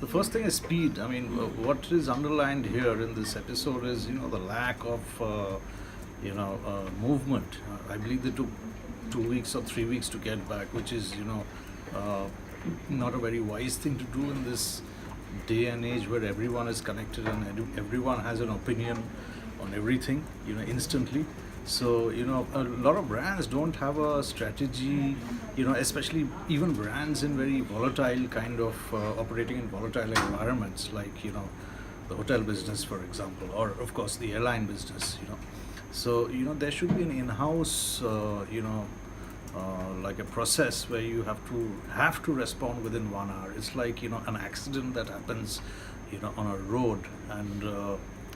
The first thing is speed. I mean, what is underlined here in this episode is, the lack of, movement. I believe they took 2 weeks or 3 weeks to get back, which is, uh, not a very wise thing to do in this day and age where everyone is connected and everyone has an opinion on everything, instantly. So, a lot of brands don't have a strategy, especially even brands in very volatile kind of operating in volatile environments, like, the hotel business, for example, or of course the airline business. So, there should be an in-house, like a process where you have to respond within 1 hour. It's like, an accident that happens, on a road, and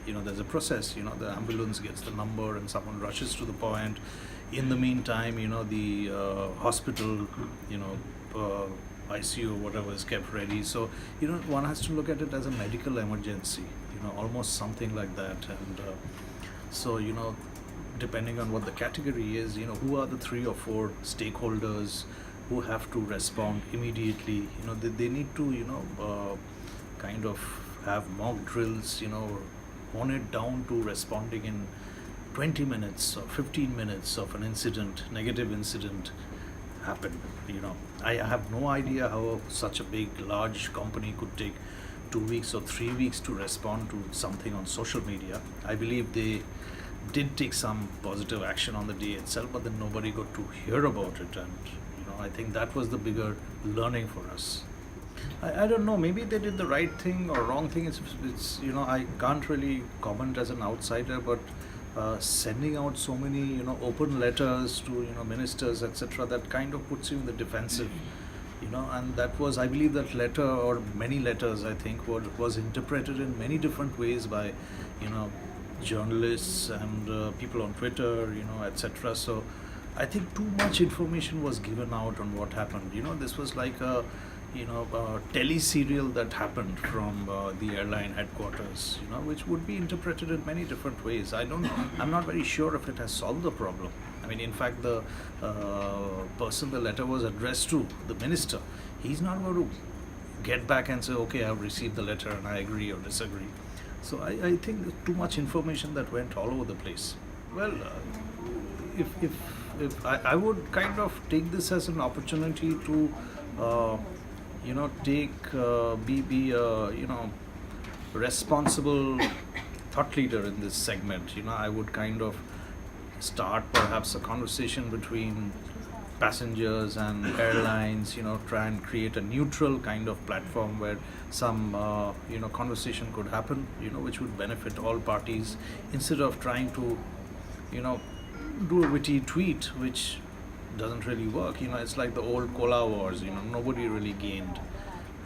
there's a process. The ambulance gets the number and someone rushes to the point. In the meantime, the hospital, ICU or whatever is kept ready. So, one has to look at it as a medical emergency, almost something like that. And so, depending on what the category is, who are the 3 or 4 stakeholders who have to respond immediately. They need to, kind of have mock drills, hone it down to responding in 20 minutes or 15 minutes of an incident, negative incident happen. I have no idea how such a big, large company could take 2 weeks or 3 weeks to respond to something on social media. I believe they did take some positive action on the day itself, but then nobody got to hear about it, and I think that was the bigger learning for us. I don't know, maybe they did the right thing or wrong thing. It's I can't really comment as an outsider, but sending out so many open letters to ministers, etc., that kind of puts you in the defensive. And that was, I believe, that letter, or many letters, I think, was interpreted in many different ways by journalists and people on Twitter, etc. So I think too much information was given out on what happened. This was like a tele-serial that happened from the airline headquarters, which would be interpreted in many different ways. I'm not very sure if it has solved the problem. I mean, in fact, the person the letter was addressed to, the minister, he's not going to get back and say, okay, I've received the letter and I agree or disagree. So I think there's too much information that went all over the place. Well, if I would kind of take this as an opportunity to be responsible thought leader in this segment. I would kind of start perhaps a conversation between passengers and airlines, try and create a neutral kind of platform where some conversation could happen, which would benefit all parties, instead of trying to do a witty tweet which doesn't really work. It's like the old cola wars. Nobody really gained,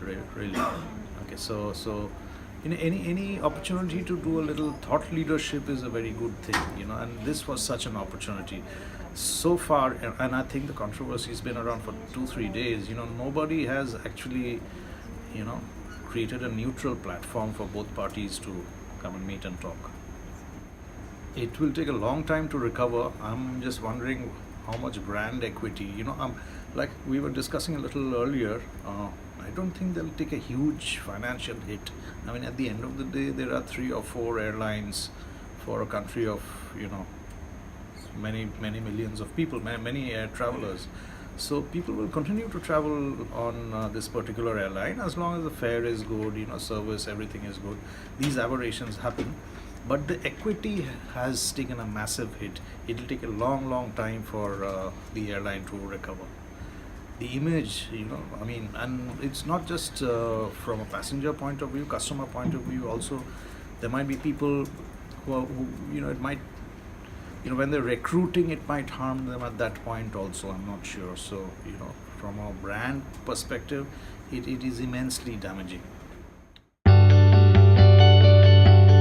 really. Okay, so any opportunity to do a little thought leadership is a very good thing. And this was such an opportunity. So far, and I think the controversy has been around for 2-3 days. Nobody has actually, created a neutral platform for both parties to come and meet and talk. It will take a long time to recover. I'm just wondering how much brand equity, like we were discussing a little earlier, I don't think they'll take a huge financial hit. I mean, at the end of the day, there are 3 or 4 airlines for a country of, many millions of people, many air travelers. So people will continue to travel on this particular airline as long as the fare is good, service, everything is good. These aberrations happen. But the equity has taken a massive hit. It will take a long time for the airline to recover. The image, and it's not just from a passenger point of view, customer point of view also. There might be people who it might, when they're recruiting, it might harm them at that point also. I'm not sure. So, from a brand perspective, it is immensely damaging.